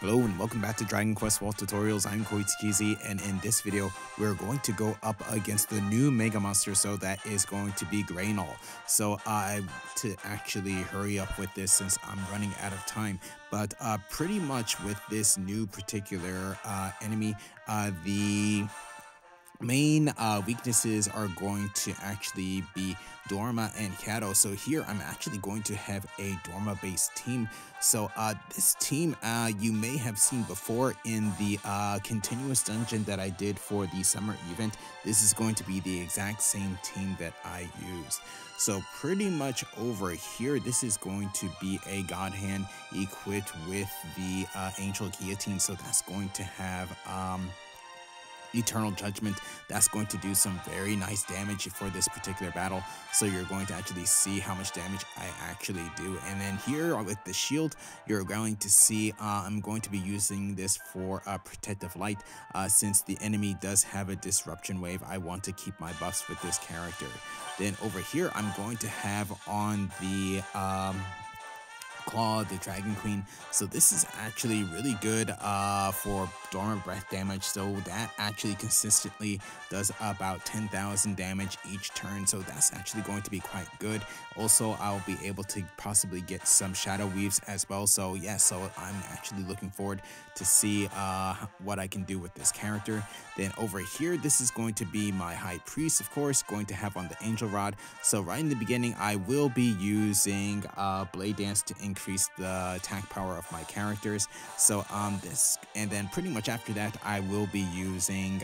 Hello and welcome back to Dragon Quest World Tutorials. I'm Koitsukizi, and in this video we're going to go up against the new Mega Monster, so that is going to be Greynal. So to actually hurry up with this since I'm running out of time, but pretty much with this new particular enemy, the main weaknesses are going to actually be Dorma and Hyado. So here I'm actually going to have a Dorma based team. So this team you may have seen before in the continuous dungeon that I did for the summer event. This is going to be the exact same team that I used. So pretty much over here, this is going to be a God Hand equipped with the Angel Guillotine. So that's going to have Eternal Judgment. That's going to do some very nice damage for this particular battle, so you're going to actually see how much damage I actually do. And then here with the shield, you're going to see I'm going to be using this for Protective Light. Since the enemy does have a disruption wave, I want to keep my buffs with this character. Then over here, I'm going to have on the Claw, the Dragon Queen. So this is actually really good for dormant breath damage. So that actually consistently does about 10,000 damage each turn. So that's actually going to be quite good. Also, I'll be able to possibly get some shadow weaves as well. So yeah, so I'm actually looking forward to see what I can do with this character. Then over here, this is going to be my High Priest, of course, going to have on the Angel Rod. So right in the beginning, I will be using Blade Dance to increase the attack power of my characters. So this, and then pretty much after that, I will be using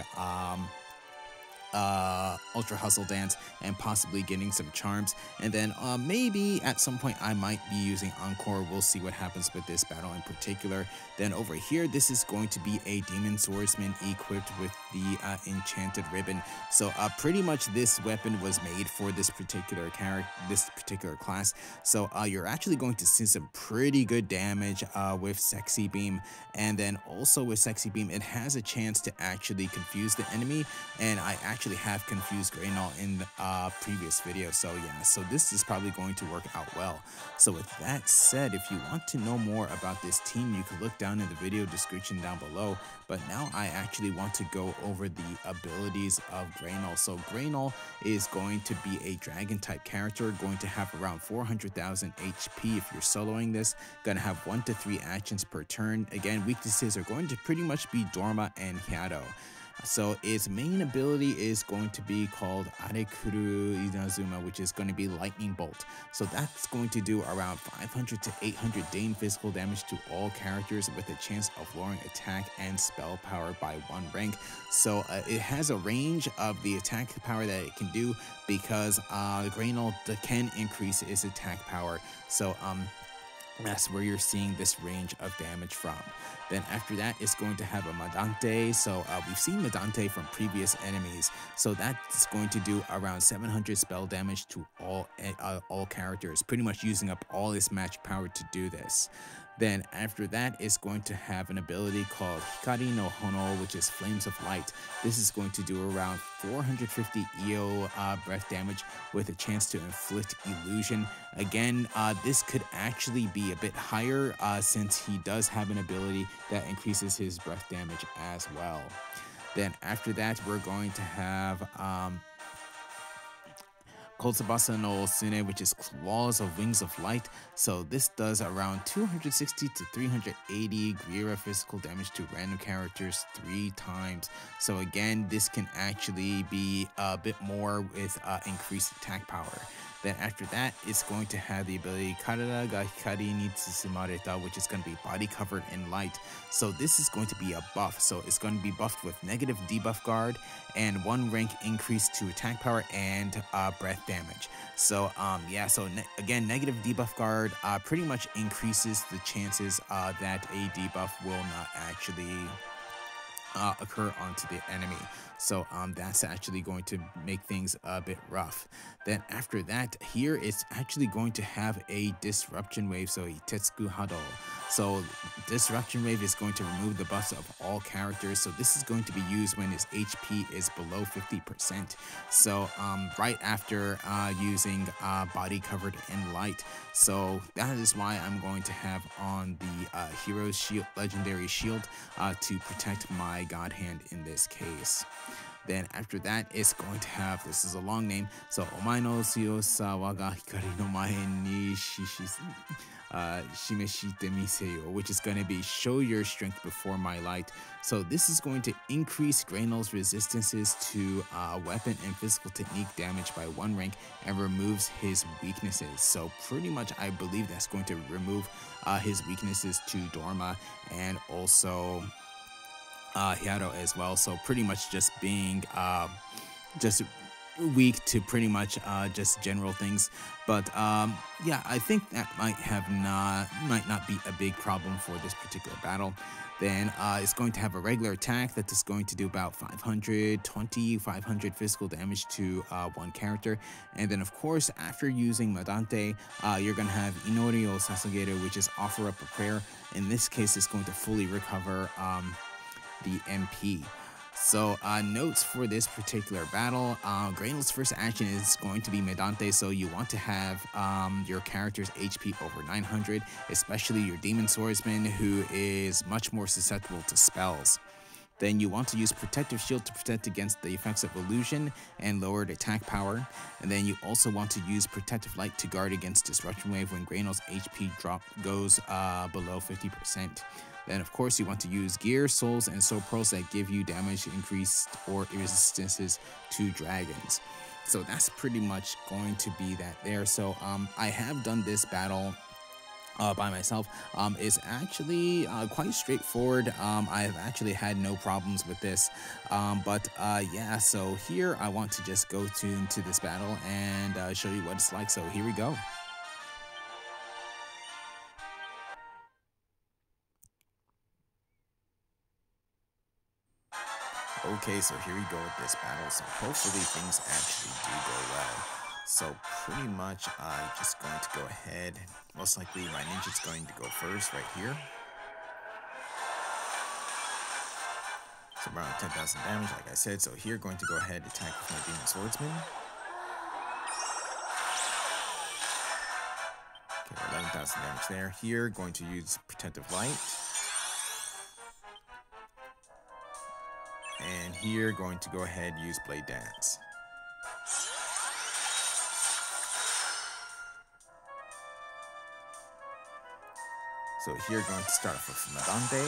Ultra Hustle Dance and possibly getting some charms. And then maybe at some point I might be using Encore. We'll see what happens with this battle in particular. Then over here, this is going to be a Demon Swordsman equipped with the Enchanted Ribbon. So pretty much this weapon was made for this particular character, this particular class. So you're actually going to see some pretty good damage with Sexy Beam. And then also with Sexy Beam, it has a chance to actually confuse the enemy. And I actually have confused Greynal in the previous video. So yeah, so this is probably going to work out well. So with that said, if you want to know more about this team, you can look down in the video description down below. But now I actually want to go over the abilities of Greynal. So Greynal is going to be a dragon type character, going to have around 400,000 HP if you're soloing this, gonna have 1 to 3 actions per turn. Again, weaknesses are going to pretty much be Dorma and Hyado. So its main ability is going to be called Arekuru Inazuma, which is going to be Lightning Bolt. So that's going to do around 500 to 800 Dane physical damage to all characters, with a chance of lowering attack and spell power by 1 rank. So it has a range of the attack power that it can do, because Greynal can increase its attack power. So that's where you're seeing this range of damage from. Then after that, it's going to have a Madante. So we've seen Madante from previous enemies. So that's going to do around 700 spell damage to all characters, pretty much using up all its magic power to do this. Then after that, it's going to have an ability called Hikari no Hono, which is Flames of Light. This is going to do around 450 EO breath damage, with a chance to inflict illusion. Again, this could actually be a bit higher since he does have an ability that increases his breath damage as well. Then after that, we're going to have Kotsubasa no Sune, which is Claws of Wings of Light. So this does around 260 to 380 Guira physical damage to random characters 3 times. So again, this can actually be a bit more with increased attack power. Then after that, it's going to have the ability Karada ga Hikari ni Tsusumareta, which is going to be body covered in light. So this is going to be a buff. So it's going to be buffed with negative debuff guard and 1 rank increase to attack power and breath damage. So yeah, so again, negative debuff guard pretty much increases the chances that a debuff will not actually occur onto the enemy. So that's actually going to make things a bit rough. Then after that, here it's actually going to have a disruption wave, so a Tetsuku Hado. So disruption wave is going to remove the buffs of all characters. So this is going to be used when his HP is below 50%. So right after using body covered in light. So that is why I'm going to have on the hero's shield, legendary shield, to protect my god hand in this case. Then after that, it's going to have, this is a long name, so Omae no tsuyosa waga hikari no mae ni shimeshite miseyo, which is going to be show your strength before my light. So this is going to increase Greynal's resistances to weapon and physical technique damage by 1 rank and removes his weaknesses. So pretty much I believe that's going to remove his weaknesses to Dorma and also Hyado as well. So pretty much just being just weak to pretty much just general things. But yeah, I think that might not be a big problem for this particular battle. Then it's going to have a regular attack that is going to do about 500 physical damage to 1 character. And then of course, after using Madante, you're going to have Inori o Sasageru, which is offer up a prayer. In this case, it's going to fully recover the MP. So notes for this particular battle, Greynal's first action is going to be Medante, so you want to have your character's HP over 900, especially your Demon Swordsman, who is much more susceptible to spells. Then you want to use Protective Shield to protect against the effects of illusion and lowered attack power. And then you also want to use Protective Light to guard against Disruption Wave when Greynal's HP drop goes below 50%. Then of course you want to use Gear, Souls, and Soul Pearls that give you damage increased or resistances to dragons. So that's pretty much going to be that there. So I have done this battle by myself. It's actually quite straightforward. I have actually had no problems with this. Yeah, so here I want to just go into this battle and show you what it's like. So here we go. Okay, so here we go with this battle. So hopefully things actually do go well. So pretty much I'm just going to go ahead. Most likely my ninja's going to go first right here. So around 10,000 damage, like I said. So here going to go ahead and attack with my Demon Swordsman. Okay, 11,000 damage there. Here going to use Protective Light. And here, going to go ahead and use Blade Dance. So here, going to start off with Madante.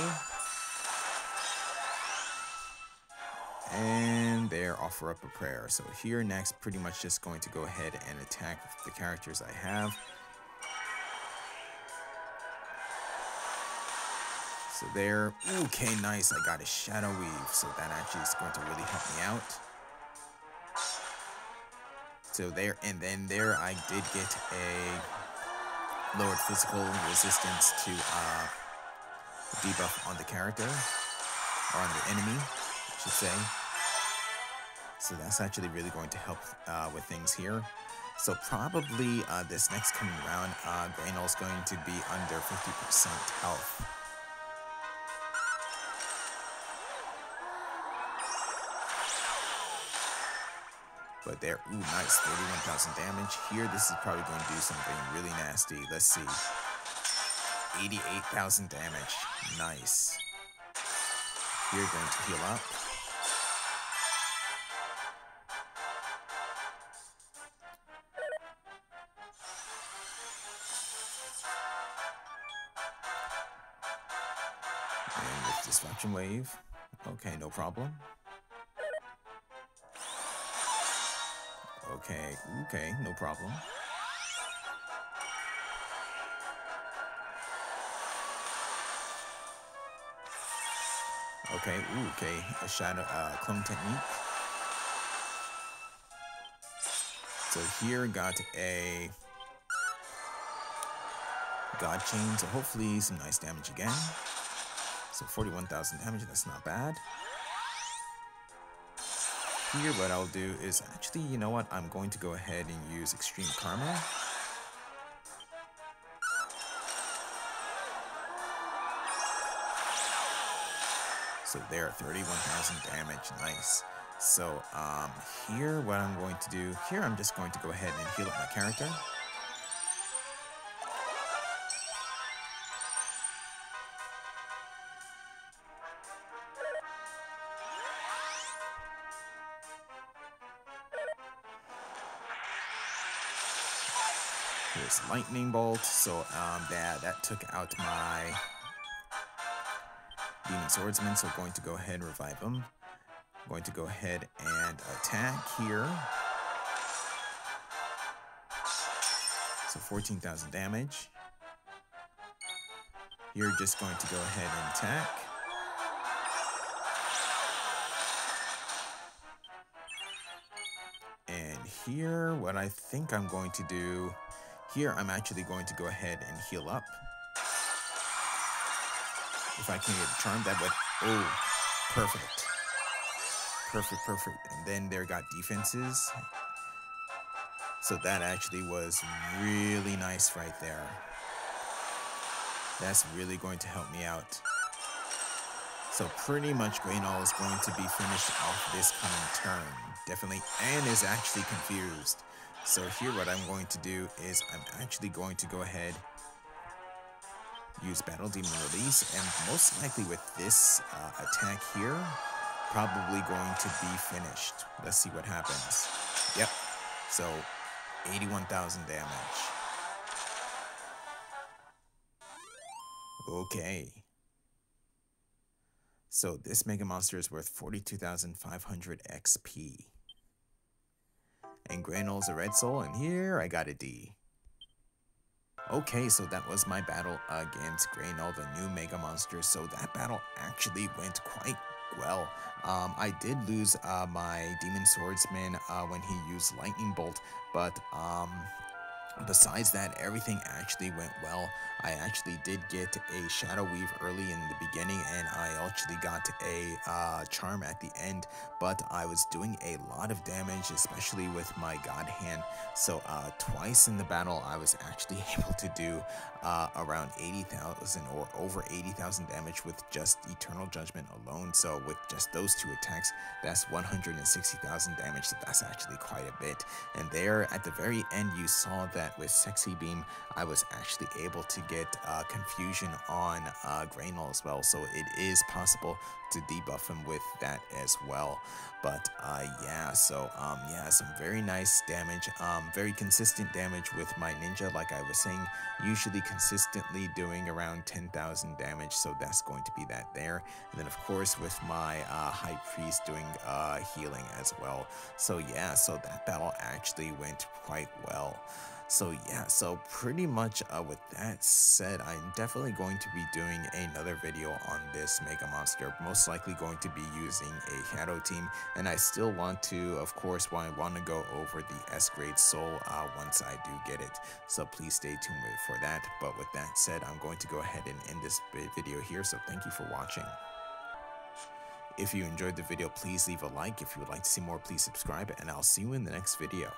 And there, offer up a prayer. So here, next, pretty much just going to go ahead and attack the characters I have. So there, okay, nice, I got a Shadow Weave, so that actually is going to really help me out. So there, and then there I did get a lowered physical resistance to debuff on the character, or on the enemy, I should say. So that's actually really going to help with things here. So probably this next coming round, Greynal is going to be under 50% health. But there, ooh, nice, 31,000 damage. Here, this is probably going to do something really nasty. Let's see. 88,000 damage. Nice. Here, going to heal up. And with Disruption Wave. Okay, no problem. Okay, no problem. Okay, a shadow clone technique. So here got a God Chain, so hopefully some nice damage again. So 41,000 damage, that's not bad. here what I'll do is actually, you know what, I'm going to go ahead and use Extreme Karma. So there, 31,000 damage, nice. So here what I'm going to do, here I'm just going to go ahead and heal up my character. Here's Lightning Bolt, so that took out my Demon Swordsman, so going to go ahead and revive him. I'm going to go ahead and attack here. So 14,000 damage. You're just going to go ahead and attack. And here, what I think I'm going to do, here I'm actually going to go ahead and heal up. If I can get a charm, that would, oh, perfect. Perfect, perfect. And then there got defenses. So that actually was really nice right there. That's really going to help me out. So pretty much Greynal is going to be finished off this coming turn. Definitely, and is actually confused. So here what I'm going to do is I'm actually going to go ahead, use Battle Demon Release, and most likely with this attack here, probably going to be finished. Let's see what happens. Yep, so 81,000 damage. Okay. So this Mega Monster is worth 42,500 XP. And Greynal's a red soul, and here I got a D. Okay, so that was my battle against Greynal, the new Mega Monster. So that battle actually went quite well. I did lose my Demon Swordsman when he used Lightning Bolt, but besides that, everything actually went well. I actually did get a Shadow Weave early in the beginning, and I actually got a charm at the end, but I was doing a lot of damage, especially with my God Hand. So twice in the battle, I was actually able to do around 80,000 or over 80,000 damage with just Eternal Judgment alone. So with just those two attacks, that's 160,000 damage. So that's actually quite a bit. And there at the very end, you saw that with Sexy Beam, I was actually able to get confusion on Greynal as well. So it is possible to debuff him with that as well. But yeah, so yeah, some very nice damage, very consistent damage with my ninja, like I was saying, usually consistently doing around 10,000 damage, so that's going to be that there. And then of course with my High Priest doing healing as well. So yeah, so that battle actually went quite well. So yeah, so pretty much with that said, I'm definitely going to be doing another video on this Mega Monster, most likely going to be using a Hyado team, and I still want to, of course, want to go over the S-Grade Soul once I do get it, so please stay tuned for that. But with that said, I'm going to go ahead and end this video here, so thank you for watching. If you enjoyed the video, please leave a like. If you would like to see more, please subscribe, and I'll see you in the next video.